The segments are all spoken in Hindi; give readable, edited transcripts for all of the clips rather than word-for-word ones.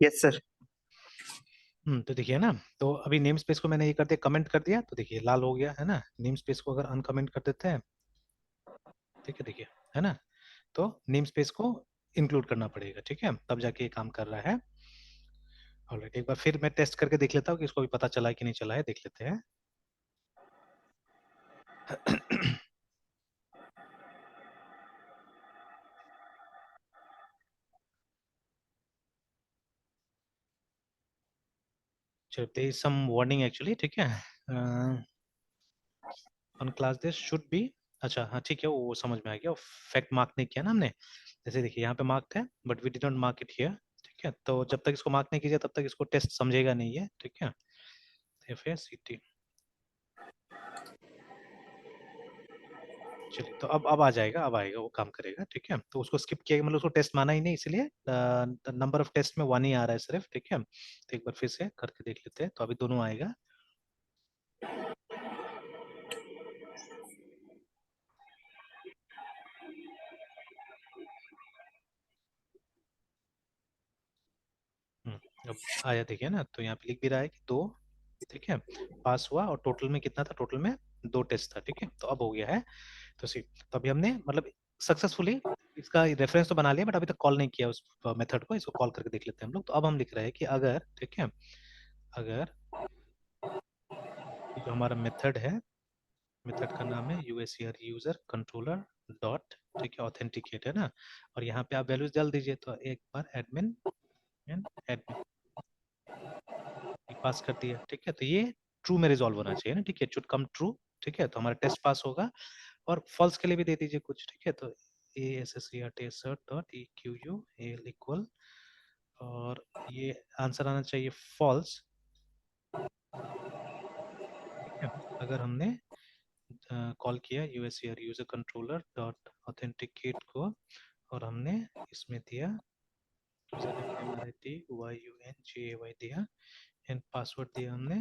Yes sir. तो देखिए ना, तो अभी नेम स्पेस को मैंने ये कर दिया, कमेंट कर दिया, तो देखिए लाल हो गया है ना। नेम स्पेस को अगर अनकमेंट कर देते हैं, ठीक है, देखिए, है ना। तो नेम स्पेस को इंक्लूड करना पड़ेगा, ठीक है, तब जाके ये काम कर रहा है। ऑलराइट, एक बार फिर मैं टेस्ट करके देख लेता हूँ कि इसको भी पता चला है कि नहीं चला है, देख लेते हैं। चलो, there is some warning actually, ठीक है। On class this should be, अच्छा हाँ ठीक है, वो समझ में आ गया, फैक्ट मार्क नहीं किया ना हमने। जैसे देखिए यहाँ पे मार्क है, but we did not mark it here, ठीक है। तो जब तक इसको मार्क नहीं कीजिए तब तक इसको टेस्ट समझेगा नहीं है, ठीक है। FACT, चलिए, तो अब आ जाएगा, अब आएगा, वो काम करेगा, ठीक है। तो उसको स्किप किया, मतलब उसको टेस्ट माना ही नहीं, इसलिए नंबर ऑफ टेस्ट में 1 ही आ रहा है सिर्फ, ठीक है। तो एक बार फिर से करके देख लेते हैं, तो अभी दोनों आएगा। अब आया, देखिए ना, तो यहाँ पे लिख भी रहा है कि 2, ठीक है, पास हुआ, और टोटल में कितना था, टोटल में 2 टेस्ट था, ठीक है। तो अब हो गया है। तो सी, तो अभी हमने मतलब सक्सेसफुली इसका रेफरेंस तो बना लिया, बट अभी तक कॉल नहीं किया उस मेथड को। इसको कॉल करके देख लेते हैं हम लोग। तो अब हम लिख रहे हैं कि अगर, ठीक है, अगर ये जो हमारा मेथड है, मेथड का नाम है यूएसआर यूजर कंट्रोलर डॉट, ठीक है, ऑथेंटिकेट, है ना। और यहाँ पे आप वैल्यूज डाल दीजिए, तो एक बार एडमिन एंड एडमिन पास कर दिया, ठीक है। तो ये ट्रू में रिजॉल्व होना चाहिए ना, ठीक है, शुड कम ट्रू, ठीक है। तो हमारा टेस्ट पास होगा। और फॉल्स के लिए भी दे दीजिए कुछ, ठीक है। तो ASSERT इक्वल, और ये आंसर आना चाहिए फॉल्स, ठीक है। अगर हमने कॉल किया USR user controller dot authenticate को, और हमने इसमें दिया यूजर नेम MRATYUNGAY दिया, एंड पासवर्ड दिया हमने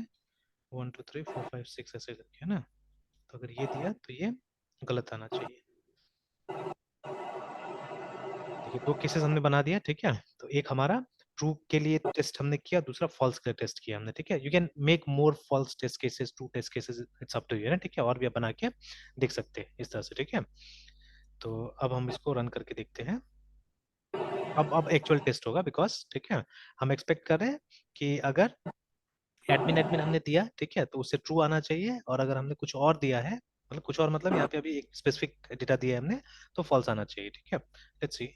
12345 ऐसे करके, है ना। तो अगर ये दिया तो ये गलत आना चाहिए। देखिए, 2 केसेस हमने बना दिया, ठीक है। तो एक हमारा ट्रू के लिए टेस्ट हमने किया, दूसरा फॉल्स के लिए टेस्ट किया हमने, ठीक है। You can make more false test cases, true test cases, it's up to you, है ना, ठीक है। और भी आप बना के देख सकते हैं इस तरह से, ठीक है। तो अब हम इसको रन करके देखते हैं। अब एक्चुअल टेस्ट होगा, बिकॉज, ठीक है, हम एक्सपेक्ट कर रहे हैं कि अगर एडमिन एडमिन हमने दिया, ठीक है, तो उससे ट्रू आना चाहिए। और अगर हमने कुछ और दिया है, मतलब कुछ और, मतलब यहाँ पे अभी एक स्पेसिफिक डेटा दिया है हमने, तो फॉल्स आना चाहिए, ठीक है। Let's see.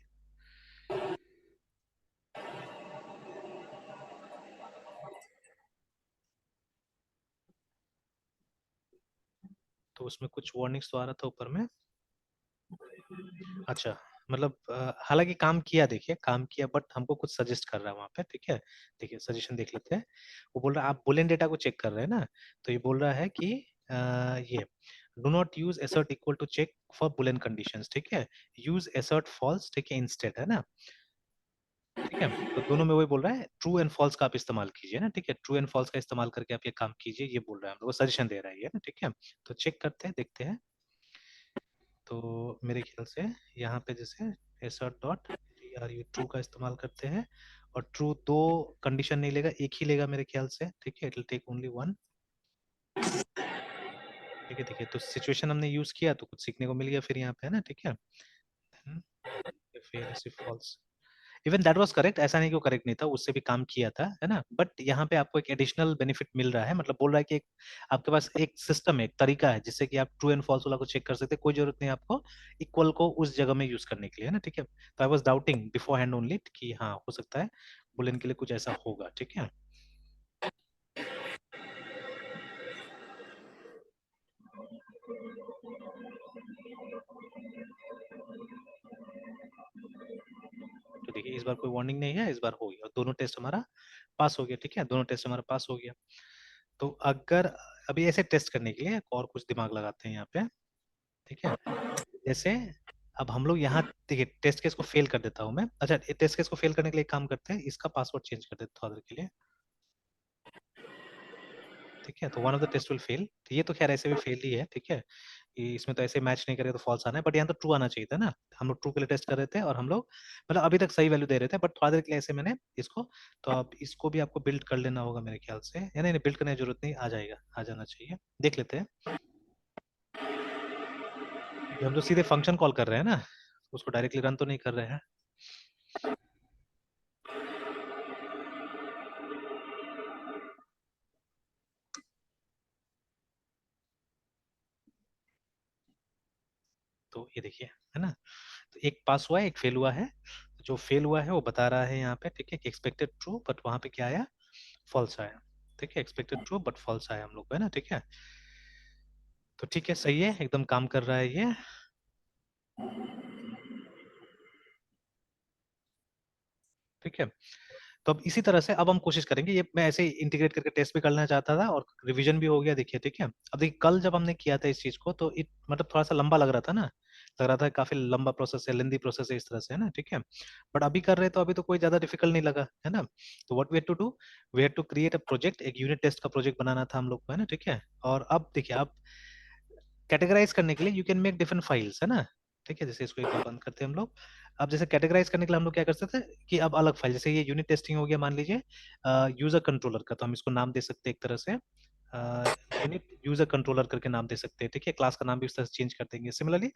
तो उसमें कुछ वार्निंग्स तो आ रहा था ऊपर में। अच्छा, मतलब हालांकि काम किया, देखिए काम किया, बट हमको कुछ सजेस्ट कर रहा है वहाँ पे, ठीक है। देखिए सजेशन देख लेते हैं। वो बोल रहा है, आप बुलियन डेटा को चेक कर रहे हैं ना, तो ये बोल रहा है कि ये do not use assert equal to check for boolean conditions, ठीक है। यूज एसर्ट फॉल्स, ठीक है, इंस्टेड, है ना, ठीक है। तो दोनों में वही बोल रहा है, ट्रू एंड फॉल्स का आप इस्तेमाल कीजिए ना, ठीक है। ट्रू एंड फॉल्स का इस्तेमाल करके आप ये काम कीजिए, ये बोल रहा है, हम लोग को सजेशन दे रहा है ये ना, ठीक है। तो चेक करते हैं, देखते हैं। तो मेरे ख्याल से यहाँ पे जैसे एसर्ट डॉट ट्रू ट्रू का इस्तेमाल करते हैं, और ट्रू 2 कंडीशन नहीं लेगा, एक ही लेगा मेरे ख्याल से, ठीक है। इट विल टेक ओनली 1, ठीक है। देखिए, तो सिचुएशन हमने यूज किया, तो कुछ सीखने को मिल गया फिर यहाँ पे, है ना, ठीक है। फिर false, even that was correct, ऐसा नहीं कि वो करेक्ट नहीं था, उससे भी काम किया था, है ना। बट यहाँ पे आपको एक एडिशनल बेनिफिट मिल रहा है, मतलब बोल रहा है कि आपके पास एक सिस्टम है, एक तरीका है, जिससे कि आप ट्रू एंड फॉल्स वाला को चेक कर सकते हैं। कोई जरूरत नहीं है आपको इक्वल को उस जगह में यूज करने के लिए, है ना, ठीक है। तो I was doubting before hand only कि हाँ, हो सकता है बुलियन के लिए कुछ ऐसा होगा, ठीक है। तो देखिए, इस बार कोई वार्निंग नहीं है, इस बार हो गया, दोनों टेस्ट हमारा पास हो गया, ठीक है, दोनों टेस्ट हमारा पास हो गया। तो अगर अभी ऐसे टेस्ट करने के लिए और कुछ दिमाग लगाते हैं यहाँ पे, ठीक है। जैसे अब हम लोग यहाँ, देखिए, टेस्ट केस को फेल कर देता हूँ मैं। अच्छा, टेस्ट केस को फेल करने के लिए एक काम करते हैं, इसका पासवर्ड चेंज कर देते हैं थोड़ा देर के लिए। ठीक है, तो one of the test will fail. ये तो खैर ऐसे भी फेल ही है, ठीक है, कि इसमें तो ऐसे मैच नहीं करे तो फॉल्स आना है, बट यहाँ तो ट्रू आना चाहिए था ना। हम लोग ट्रू के लिए टेस्ट कर रहे थे और हम लोग मतलब अभी तक सही वैल्यू दे रहे थे, बट थोड़ा देर के लिए ऐसे मैंने इसको, तो अब इसको भी आपको बिल्ड कर लेना होगा मेरे ख्याल से, या नहीं बिल्ड करने की जरूरत नहीं, आ जाएगा, आ जाना चाहिए। देख लेते हैं। ये हम तो सीधे फंक्शन कॉल कर रहे हैं ना, उसको डायरेक्टली रन तो नहीं कर रहे हैं। तो ये देखिए, है ना, तो एक पास हुआ है, एक फेल हुआ है। जो फेल हुआ है वो बता रहा है यहाँ पे, ठीक है, कि एक्सपेक्टेड ट्रू, बट वहां पे क्या आया, फॉल्स आया। ठीक है, एक्सपेक्टेड ट्रू बट फॉल्स आया हम लोग को, है ना, ठीक है। तो ठीक है, सही है, एकदम काम कर रहा है ये। ठीक है, तो अब इसी तरह से अब हम कोशिश करेंगे, ये मैं ऐसे ही इंटीग्रेट करके टेस्ट भी करना चाहता था और रिवीजन भी हो गया, देखिए, ठीक है। अब देखिए, कल जब हमने किया था इस चीज को तो मतलब थोड़ा सा लंबा लग रहा था ना, लग रहा था काफी लंबा प्रोसेस है, लेंदी प्रोसेस है, इस तरह से, है ना, ठीक है। बट अभी कर रहे हैं तो अभी तो कोई ज्यादा डिफिकल्ट नहीं लगा, है ना। तो what we had to do, we had to create a project, एक यूनिट टेस्ट का प्रोजेक्ट बनाना था हम लोग को, है ना, ठीक है। और अब देखिए, अब कैटेगराइज करने के लिए you can make different files, है ना, ठीक है। जैसे इसको एक बार बंद करते हैं हम लोग। अब जैसे कैटेगराइज करने के लिए हम लोग क्या कर सकते हैं कि अब अलग फाइल, जैसे ये यूनिट टेस्टिंग हो गया मान लीजिए, यूजर कंट्रोलर का, तो हम इसको नाम दे सकते हैं एक तरह से, यूनिट यूजर कंट्रोलर करके नाम दे सकते हैं, ठीक है। क्लास का नाम भी उस तरह से चेंज कर देंगे। सिमिलरली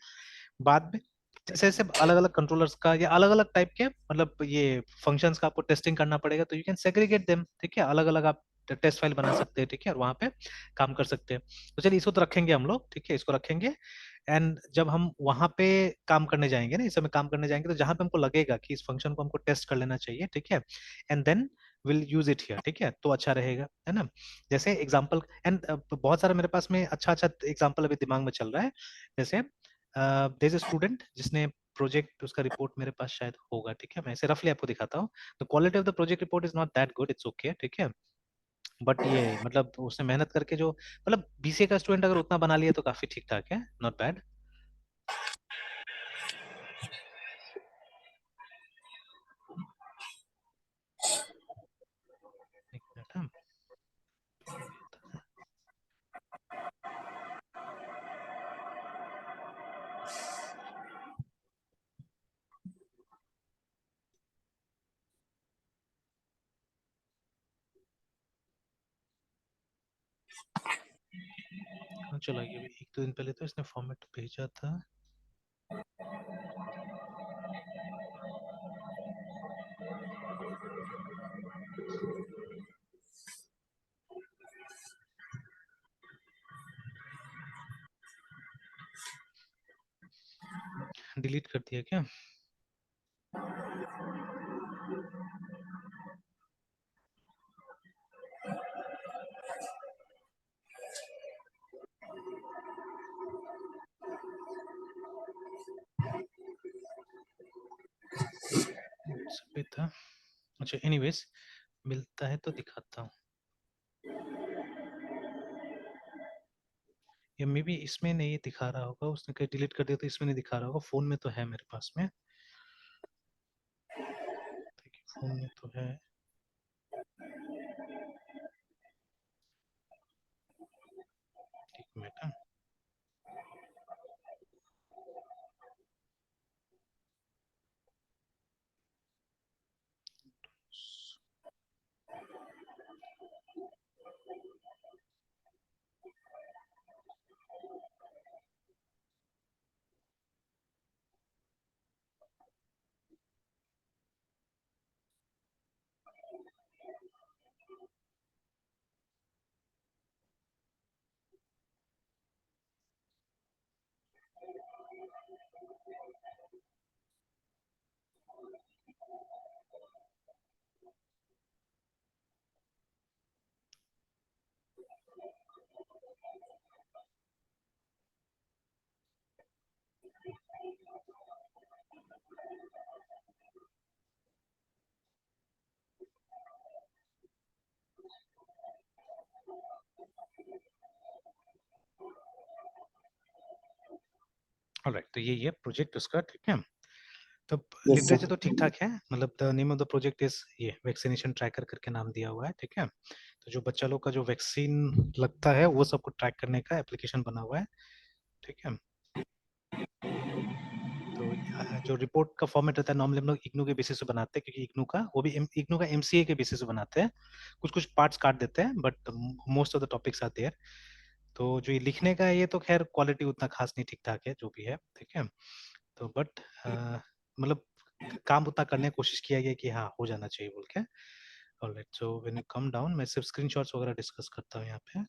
बाद में जैसे जैसे अलग अलग कंट्रोलर्स का या अलग अलग टाइप के मतलब ये फंक्शंस का आपको टेस्टिंग करना पड़ेगा, तो यू कैन सेग्रीगेट देम, ठीक है, अलग अलग आप टेस्ट फाइल बना सकते हैं, ठीक है, और वहां पे काम कर सकते हैं। तो चलिए इसको तो रखेंगे हम लोग, ठीक है, इसको रखेंगे। एंड जब हम वहां पे काम करने जाएंगे ना, इस समय काम करने जाएंगे, तो जहां पे हमको लगेगा कि इस फंक्शन को हमको टेस्ट कर लेना चाहिए, ठीक है, and then will use it here, ठीक है, तो अच्छा रहेगा, है ना। जैसे एग्जांपल एंड बहुत सारा मेरे पास में अच्छा अच्छा एग्जांपल अभी दिमाग में चल रहा है। जैसे देयर इज अ स्टूडेंट जिसने प्रोजेक्ट, उसका रिपोर्ट मेरे पास शायद होगा, ठीक है, मैं इसे रफली आपको दिखाता हूँ। The quality of the project report is not that good, it's okay, ठीक है, बट ये मतलब उसने मेहनत करके जो मतलब बीसीए का स्टूडेंट अगर उतना बना लिया तो काफी ठीक ठाक है, नॉट बैड। एक मिनट, हाँ, कहाँ चला गया अभी, एक दो दिन पहले तो इसने फॉर्मेट भेजा था। डिलीट कर दिया क्या? सब था। अच्छा, एनीवेज, मिलता है तो दिखाता हूँ। या मे बी इसमें नहीं दिखा रहा होगा, उसने कहीं डिलीट कर दिया तो इसमें नहीं दिखा रहा होगा, फोन में तो है मेरे पास में, देखिए फोन में तो है। एक मिनट, हाँ। ऑलराइट, तो ये प्रोजेक्ट उसका, ठीक है। तो यस लिटरेचर सर। तो ठीक ठाक है, मतलब the name of the project is ये वैक्सीनेशन ट्रैकर करके नाम दिया हुआ है, ठीक है। तो जो बच्चा लोग का जो वैक्सीन लगता है वो सबको ट्रैक करने का एप्लीकेशन बना हुआ है, ठीक है। तो जो रिपोर्ट का फॉर्मेट रहता है नॉर्मली हम लोग इग्नू के बेसिस पे बनाते हैं, क्योंकि इग्नू का वो भी इग्नू का एमसीए के बेसिस पे बनाते हैं। कुछ कुछ पार्ट्स काट देते हैं but most of the topics आते हैं। तो जो ये लिखने का है ये तो खैर क्वालिटी उतना खास नहीं, ठीक ठाक है जो भी है, ठीक है। तो बट मतलब काम उतना करने की कोशिश किया गया कि हाँ हो जाना चाहिए बोल के। Alright, so when you come down मैं सिर्फ स्क्रीनशॉट्स वगैरह डिस्कस करता हूँ यहाँ पे।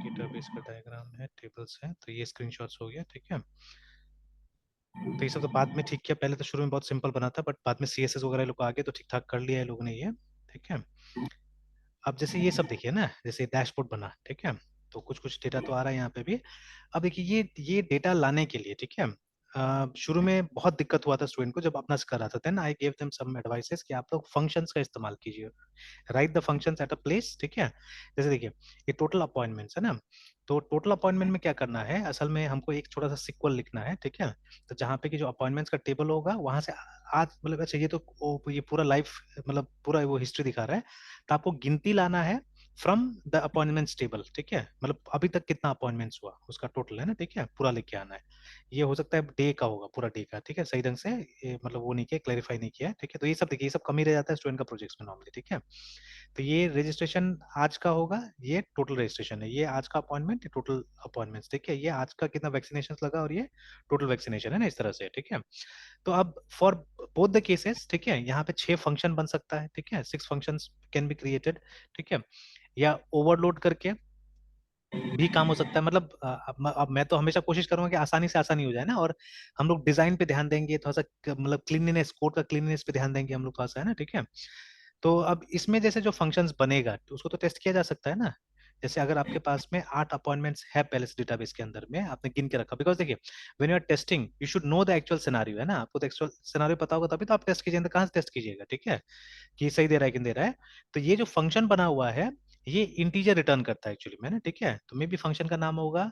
डेटाबेस का डायग्राम है, टेबल्स है, तो ये स्क्रीनशॉट्स हो गया, ठीक है। तो ये सब तो बाद में ठीक किया, पहले तो शुरू में बहुत सिंपल बना था बट बाद में सीएसएस वगैरह लोग आगे तो ठीक ठाक कर लिया है लोगों ने ये, ठीक है। अब जैसे ये सब देखिए ना, जैसे डैशबोर्ड बना, ठीक है। तो कुछ कुछ डेटा तो आ रहा है यहाँ पे भी। अब देखिए ये डेटा लाने के लिए, ठीक है, शुरू में बहुत दिक्कत हुआ था स्टूडेंट को जब अपना कर रहा था। Then I gave them some advices कि आप लोग फंक्शंस का इस्तेमाल कीजिए, write the functions at a place, ठीक है। जैसे देखिए ये टोटल अपॉइंटमेंट्स है ना, तो टोटल अपॉइंटमेंट में क्या करना है, असल में हमको एक छोटा सा सीक्वल लिखना है, ठीक है। तो जहाँ पे कि जो अपॉइंटमेंट्स का टेबल होगा वहां से आज मतलब अच्छा ये तो ये पूरा लाइफ मतलब पूरा वो हिस्ट्री दिखा रहा है। तो आपको गिनती लाना है फ्रॉम द अपॉइंटमेंट्स टेबल, ठीक है। मतलब अभी तक कितना अपॉइंटमेंट्स हुआ उसका टोटल है ना, ठीक है, पूरा लेके आना है। ये हो सकता है डे का होगा, पूरा डे का, ठीक है, सही ढंग से ये मतलब वो नहीं किया, क्लैरिफाई नहीं किया है, ठीक है। तो ये सब देखिए, ये सब कमी रह जाता है स्टूडेंट का प्रोजेक्ट्स में नॉर्मली, ठीक है। तो ये रजिस्ट्रेशन आज का होगा, ये टोटल रजिस्ट्रेशन है, ये आज का अपॉइंटमेंट, ये टोटल अपॉइंटमेंट्स, ठीक है। ये आज का कितना वैक्सीनेशन लगा और ये टोटल वैक्सीनेशन है ना, इस तरह से, ठीक है। तो अब फॉर बोथ द केसेस, ठीक है, यहाँ पे 6 फंक्शन बन सकता है, ठीक है, 6 फंक्शंस कैन बी क्रिएटेड, ठीक है। या ओवरलोड करके भी काम हो सकता है, मतलब अब मैं तो हमेशा कोशिश करूंगा कि आसानी से आसानी हो जाए ना, और हम लोग डिजाइन पे ध्यान देंगे थोड़ा सा, मतलब क्लीनलीनेस, कोड का क्लीनलीनेस पे ध्यान देंगे हम लोग थोड़ा सा, है ना, ठीक है। तो अब इसमें जैसे जो फंक्शंस बनेगा तो उसको तो टेस्ट किया जा सकता है ना। जैसे अगर आपके पास में 8 अपॉइंटमेंट्स है पहले से डेटाबेस के अंदर में, आपने गिन के रखा, बिकॉज देखिए when you are testing you should know the actual scenario, है ना, आपको तो एक्चुअल सिनेरियो पता होगा तभी तो आप टेस्ट कीजिए, तो कहाँ से टेस्ट कीजिएगा, ठीक है, कि सही दे रहा है कि नहीं दे रहा है। तो ये जो फंक्शन बना हुआ है ये इंटीजर रिटर्न करता है एक्चुअली में ना, ठीक है। तो मे बी फंक्शन का नाम होगा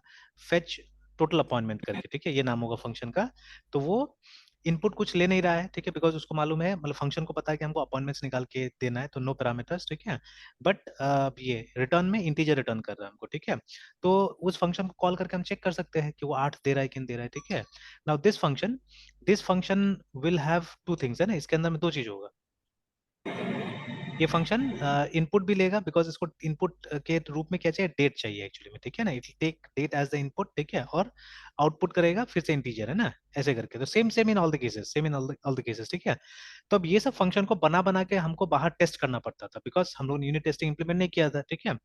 फेच टोटल अपॉइंटमेंट करके, ठीक है, ये नाम होगा फंक्शन का। तो वो इनपुट कुछ ले नहीं रहा है, ठीक है, बिकॉज उसको मालूम है, मतलब फंक्शन को पता है कि हमको अपॉइंटमेंट्स निकाल के देना है, तो नो पैरामीटर्स, ठीक है। बट ये रिटर्न में इंटीजर रिटर्न कर रहा है हमको, ठीक है। तो उस फंक्शन को कॉल करके हम चेक कर सकते हैं कि वो 8 दे रहा है कि नहीं दे रहा है, ठीक है। Now this function will have two things, है ना, इसके अंदर में दो चीज होगा। ये फंक्शन इनपुट भी लेगा, बिकॉज इसको इनपुट के रूप में क्या चाहिए, डेट चाहिए एक्चुअली में, ठीक है ना, it take date as the input, ठीक है, और आउटपुट करेगा फिर से इंटीजर, है ना, ऐसे करके। तो same same in all the cases, same in all the cases, ठीक है। तो अब ये सब फंक्शन को बना बना के हमको बाहर टेस्ट करना पड़ता था, बिकॉज हम लोग यूनिट टेस्टिंग इंप्लीमेंट नहीं किया था, ठीक है।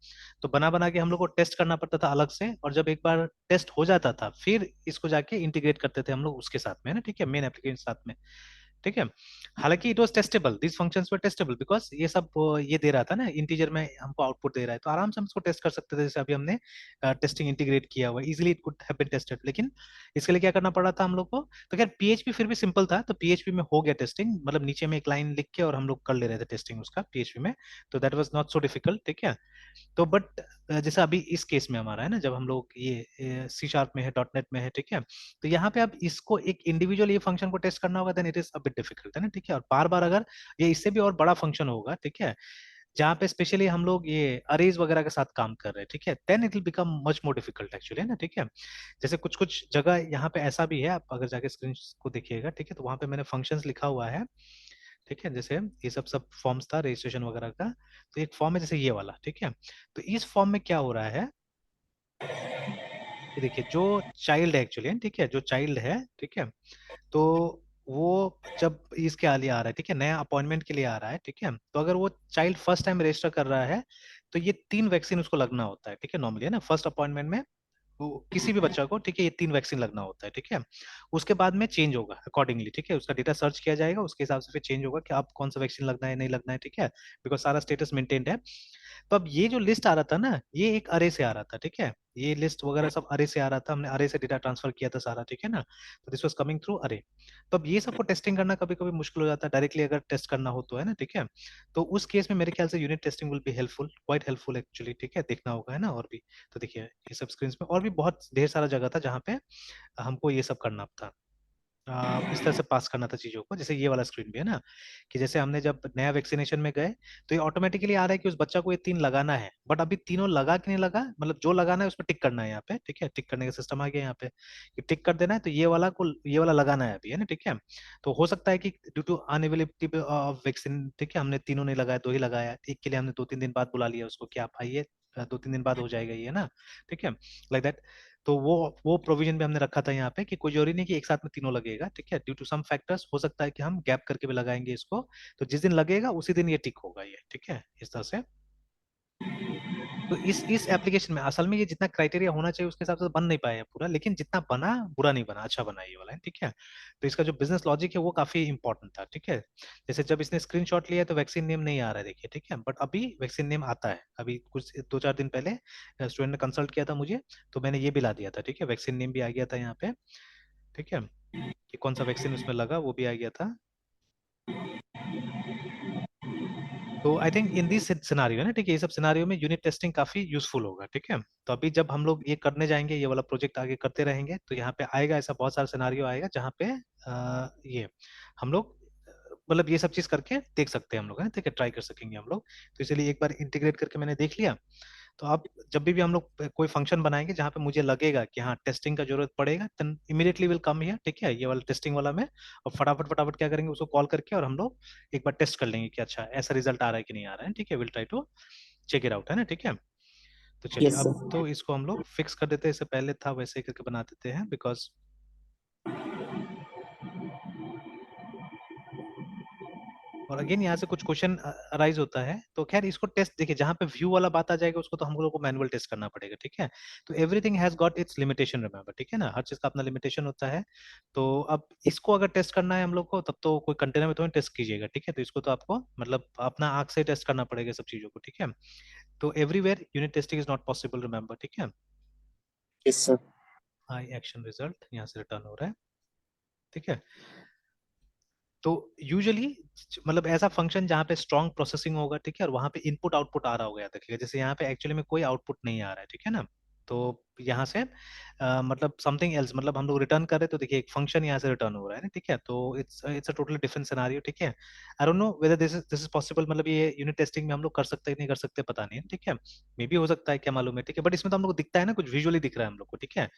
तो बना बना के हम लोग को टेस्ट करना पड़ता था अलग से, और जब एक बार टेस्ट हो जाता था फिर इसको जाके इंटीग्रेट करते थे हम लोग उसके साथ में, है ना, ठीक है, मेन एप्लीकेशन साथ में, ठीक है। हालांकि it was testable, this functions were testable, because ये सब ये दे रहा था ना, इंटीजर में हमको आउटपुट दे रहा है, तो आराम से हम इसको टेस्ट कर सकते थे, जैसे अभी हमने टेस्टिंग इंटीग्रेट किया हुआ, easily it could have been tested. लेकिन इसके लिए क्या करना पड़ा था हम लोग को, तो खैर पीएचपी फिर भी सिंपल था, तो पीएचपी में हो गया टेस्टिंग, मतलब नीचे में एक लाइन लिख के और हम लोग कर ले रहे थे टेस्टिंग उसका पीएचपी में। तो that was not so difficult, ठीक है। तो बट जैसे अभी इस केस में हमारा है ना, जब हम लोग ये सी शार्प में है, डॉट नेट में है, ठीक है। तो यहाँ पे अब इसको एक इंडिविजुअल ये फंक्शन को टेस्ट करना होगा, then it is a bit difficult, है ना, ठीक है। और बार बार अगर ये इससे भी और बड़ा फंक्शन होगा, ठीक है, जहाँ पे स्पेशली हम लोग ये अरेज वगैरह के साथ काम कर रहे हैं, ठीक है, then it will become much more difficult actually, है ना, ठीक है। जैसे कुछ कुछ जगह यहाँ पे ऐसा भी है, आप अगर जाके स्क्रीन को देखिएगा, ठीक है, तो वहां पे मैंने फंक्शंस लिखा हुआ है, ठीक है। जैसे ये सब सब फॉर्म्स था रजिस्ट्रेशन वगैरह का, तो एक फॉर्म है जैसे ये वाला, ठीक है। तो इस फॉर्म में क्या हो रहा है, ये देखिए जो चाइल्ड है एक्चुअली, ठीक है, जो चाइल्ड है, ठीक है, तो वो जब इसके लिए आ रहा है, ठीक है, नया अपॉइंटमेंट के लिए आ रहा है, ठीक है, तो अगर वो चाइल्ड फर्स्ट टाइम रजिस्टर कर रहा है तो ये 3 वैक्सीन उसको लगना होता है, ठीक है, नॉर्मली, है ना, फर्स्ट अपॉइंटमेंट में वो किसी भी बच्चा को, ठीक है, ये 3 वैक्सीन लगना होता है, ठीक है। उसके बाद में चेंज होगा अकॉर्डिंगली, ठीक है, उसका डेटा सर्च किया जाएगा, उसके हिसाब से फिर चेंज होगा कि आप कौन सा वैक्सीन लगना है नहीं लगना है, ठीक है, बिकॉज सारा स्टेटस मेंटेन्ड है। तो अब ये जो लिस्ट आ रहा था ना, ये एक अरे से आ रहा था, ठीक है। ये लिस्ट वगैरह सब अरे से आ रहा था, हमने अरे से डेटा ट्रांसफर किया था सारा, ठीक है ना, तो दिस वाज कमिंग थ्रू अरे। तो अब ये सबको टेस्टिंग करना कभी कभी मुश्किल हो जाता है डायरेक्टली अगर टेस्ट करना हो तो, है ना, ठीक है। तो उस केस में मेरे ख्याल से unit testing will be helpful, quite helpful actually, ठीक है, देखना होगा, है ना, और भी। तो देखिए ये सब स्क्रीन में और भी बहुत ढेर सारा जगह था जहाँ पे हमको ये सब करना था, इस तरह से पास करना था चीजों को। जैसे ये वाला स्क्रीन भी है ना, कि जैसे हमने जब नया वैक्सीनेशन में गए तो ये ऑटोमेटिकली आ रहा है कि उस बच्चा को ये 3 लगाना है, बट अभी तीनों लगा कि नहीं लगा, मतलब जो लगाना है उस पर टिक करना है यहाँ पे, ठीक है, टिक करने का सिस्टम आ गया यहाँ पे कि टिक कर देना है, तो ये वाला लगाना है अभी, है ना, ठीक है। तो हो सकता है कि due to unavailability of vaccine, ठीक है, हमने तीनों नहीं लगाया, 2 ही लगाया, एक के लिए हमने 2-3 दिन बाद बुला लिया उसको कि आप आइए, 2-3 दिन बाद हो जाएगा ये, है ना, ठीक है, लाइक दैट। तो वो प्रोविजन भी हमने रखा था यहाँ पे कि कोई जरूरी नहीं कि एक साथ में तीनों लगेगा, ठीक है, ड्यू टू सम फैक्टर्स हो सकता है कि हम गैप करके भी लगाएंगे इसको, तो जिस दिन लगेगा उसी दिन ये टिक होगा ये, ठीक है, इस तरह से। तो इस एप्लीकेशन में असल में ये जितना क्राइटेरिया होना चाहिए उसके हिसाब से तो बन नहीं पाया है पूरा, लेकिन जितना बना बुरा नहीं बना, अच्छा बना ये वाला है, ठीक है। तो इसका जो बिजनेस लॉजिक है वो काफी इंपॉर्टेंट था, ठीक है। जैसे जब इसने स्क्रीनशॉट लिया तो वैक्सीन नेम नहीं आ रहा है, देखिए, ठीक है, बट अभी वैक्सीन नेम आता है, अभी कुछ 2-4 दिन पहले स्टूडेंट ने कंसल्ट किया था मुझे, तो मैंने ये भी ला दिया था, ठीक है, वैक्सीन नेम भी आ गया था यहाँ पे, ठीक है, कि कौन सा वैक्सीन उसमें लगा वो भी आ गया था। तो I think in this scenario है ना, ठीक है, ये सब सिनारियो में यूनिट टेस्टिंग काफी यूजफुल होगा, ठीक है। तो अभी जब हम लोग ये करने जाएंगे, ये वाला प्रोजेक्ट आगे करते रहेंगे, तो यहाँ पे आएगा ऐसा बहुत सारा सिनारियो आएगा जहाँ पे ये हम लोग मतलब ये सब चीज करके देख सकते हैं हम लोग, है ना, ठीक है, ट्राई कर सकेंगे हम लोग। तो इसलिए एक बार इंटीग्रेट करके मैंने देख लिया। तो अब जब भी हम लोग कोई फंक्शन बनाएंगे जहाँ पे मुझे लगेगा कि हाँ टेस्टिंग का जरूरत पड़ेगा, then immediately will come here, ठीक है, ये वाला टेस्टिंग वाला में, और फटाफट फटाफट क्या करेंगे, उसको कॉल करके और हम लोग एक बार टेस्ट कर लेंगे कि अच्छा ऐसा रिजल्ट आ रहा है कि नहीं आ रहा है, ठीक है, will try to check it out, है ना, ठीक है। तो चलिए यस अब सर। तो इसको हम लोग फिक्स कर देते हैं, इससे पहले था वैसे ही करके बना देते हैं, बिकॉज और अगेन यहाँ से कुछ क्वेश्चन अराइज होता है, तो खैर इसको टेस्ट देखिए, जहाँ पे व्यू वाला बात आ जाएगा उसको तो हम लोग को मैनुअल टेस्ट करना पड़ेगा, ठीक है। तो everything has got its limitation, remember, ठीक है ना, हर चीज का अपना लिमिटेशन होता है। तो अब इसको अगर टेस्ट करना है हम लोग को, तब तो कोई कंटेनर में तो नहीं टेस्ट कीजिएगा, ठीक है, तो इसको तो आपको मतलब अपना आंख से टेस्ट करना पड़ेगा सब चीजों को, ठीक है। तो everywhere unit testing is not possible, remember, ठीक है। Yes sir. I action result यहाँ से रिटर्न हो रहा है, ठीक है। तो यूजुअली मतलब ऐसा फंक्शन जहाँ पे स्ट्रॉन्ग प्रोसेसिंग होगा, ठीक है, और वहां पे इनपुट आउटपुट आ रहा होगा, याद रखिएगा, जैसे यहाँ पे एक्चुअली में कोई आउटपुट नहीं आ रहा है, ठीक है ना। तो यहाँ से मतलब समथिंग एल्स, मतलब हम लोग रिटर्न कर रहे हैं, तो देखिए एक फंक्शन यहाँ से रिटर्न हो रहा है ना, ठीक है, तो it's it's a totally different scenario, ठीक है। I don't know whether this is possible, मतलब ये यूनिट टेस्टिंग में हम लोग कर सकते हैं नहीं कर सकते पता नहीं, ठीक है, मे बी हो सकता है, क्या मालूम है, ठीक है, बट इसमें तो हम लोग को दिखता है ना, कुछ विजुअली दिख रहा है हम लोग को, ठीक है,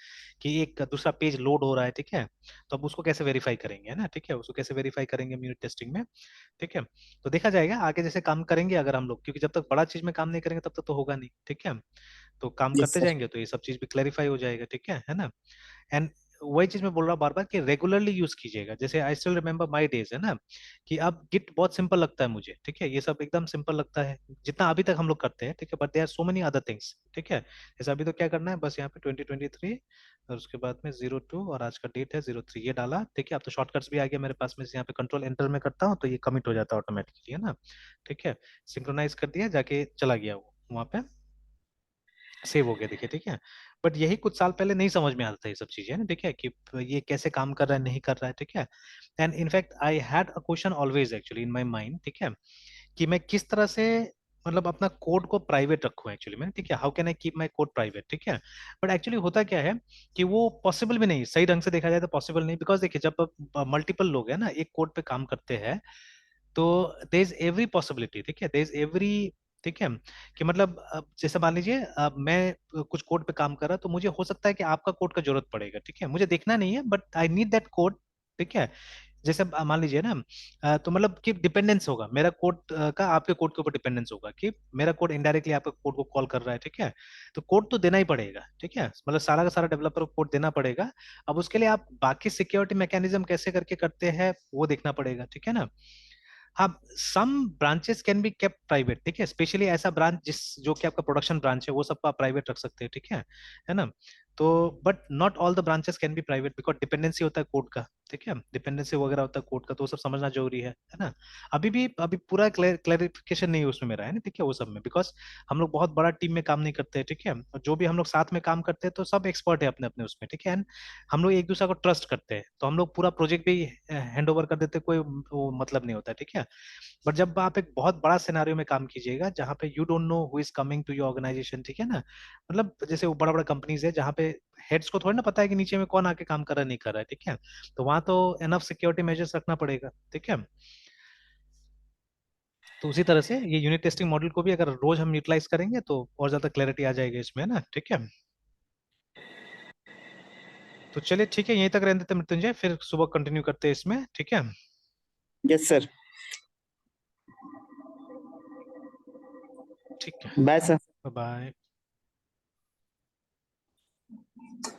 कि एक दूसरा पेज लोड हो रहा है, ठीक है। तो अब उसको कैसे वेरीफाई करेंगे, है ना, ठीक है, उसको कैसे वेरीफाई करेंगे यूनिट टेस्टिंग में, ठीक है। तो देखा जाएगा आगे जैसे काम करेंगे अगर हम लोग, क्योंकि जब तक बड़ा चीज में काम नहीं करेंगे तब तक तो होगा नहीं, ठीक है। तो काम यस करते सर। जाएंगे तो ये सब चीज भी क्लैरिफाई हो जाएगा, ठीक है ना। एंड वही चीज मैं बोल रहा हूँ बार बार कि रेगुलरली यूज कीजिएगा, जैसे I still remember my days, है ना, कि अब गिट बहुत सिंपल लगता है मुझे, ठीक है, ये सब एकदम सिंपल लगता है जितना अभी तक हम लोग करते हैं, ठीक है, but they are so many other things, ठीक है। जैसे अभी तो क्या करना है, बस यहाँ पे 2023 और उसके बाद में 02 और आज का डेट है 03, ये डाला, ठीक है। अब तो शॉर्टकट्स भी आ गया मेरे पास में, यहाँ पे कंट्रोल एंटर में करता हूँ तो ये कमिट हो जाता है ऑटोमेटिकली, है ना, ठीक है। सिंक्रोनाइज कर दिया, जाके चला गया वो वहाँ पे सेव हो गया, देखिए, ठीक है। बट यही कुछ साल पहले नहीं समझ में आता था ये सब चीजें ना, ठीक है, कि ये कैसे काम कर रहा है नहीं कर रहा है, ठीक है। And in fact I had a question always actually in my mind, ठीक है, कि मैं किस तरह से मतलब अपना कोड को प्राइवेट रखूं एक्चुअली में, ठीक है, how can I keep my code private, ठीक है। बट एक्चुअली होता क्या है कि वो पॉसिबल भी नहीं, सही ढंग से देखा जाए तो पॉसिबल नहीं, बिकॉज देखिए जब मल्टीपल लोग हैं ना एक कोड पे काम करते हैं, तो देर इज एवरी पॉसिबिलिटी, ठीक है, देर इज एवरी, ठीक है, कि मतलब अब जैसे मान लीजिए अब मैं कुछ कोड पे काम कर रहा तो मुझे हो सकता है कि आपका कोड का जरूरत पड़ेगा, ठीक है, मुझे देखना नहीं है but I need that code, ठीक है। जैसे मान लीजिए ना तो मतलब कि डिपेंडेंस होगा मेरा कोड का आपके कोड के ऊपर, डिपेंडेंस होगा कि मेरा कोड इनडायरेक्टली आपके कोड को कॉल कर रहा है, ठीक है। तो कोड तो देना ही पड़ेगा, ठीक है, मतलब सारा का सारा डेवलपर को कोड देना पड़ेगा। अब उसके लिए आप बाकी सिक्योरिटी मैकेनिज्म कैसे करके करते हैं वो देखना पड़ेगा, ठीक है ना। हाँ, some branches can be kept private, ठीक है, स्पेशली ऐसा ब्रांच जिस जो कि आपका प्रोडक्शन ब्रांच है वो सबको आप प्राइवेट रख सकते हैं, ठीक है ना। तो but not all the branches can B private, because dependency होता है कोड का, ठीक है, डिपेंडेंसी वगैरह होता है कोड का, तो वो सब समझना जरूरी है ना। अभी पूरा क्लैरिफिकेशन नहीं उसमें मेरा है ना, ठीक है, वो सब में, बिकॉज हम लोग बहुत बड़ा टीम में काम नहीं करते हैं, ठीक है, और जो भी हम लोग साथ में काम करते हैं तो सब एक्सपर्ट है अपने अपने उसमें, ठीक है, एंड हम लोग एक दूसरे को ट्रस्ट करते हैं, तो हम लोग पूरा प्रोजेक्ट भी हैंड ओवर कर देते हैं, कोई वो मतलब नहीं होता है, ठीक है। बट जब आप एक बहुत बड़ा सिनेरियो में काम कीजिएगा जहाँ पे you don't know who is coming to your organisation, ठीक है ना, मतलब जैसे वो बड़ा बड़ा कंपनीज है जहाँ पे हेड्स को थोड़ी ना पता है कि नीचे में कौन आके काम कर रहा है नहीं कर रहा है, ठीक है, तो वहां तो एनफ सिक्योरिटी मेजर्स रखना पड़ेगा, ठीक है। तो उसी तरह से ये यूनिट टेस्टिंग मॉडल को भी अगर रोज हम यूटिलाइज करेंगे तो और ज्यादा क्लैरिटी आ जाएगी इसमें ना, ठीक है। तो चलिए ठीक है, यहीं तक रहने देते हैं मृत्युंजय, फिर सुबह कंटिन्यू करते हैं इसमें, ठीक है। Yes sir. ठीक है, बाय सर। बाय।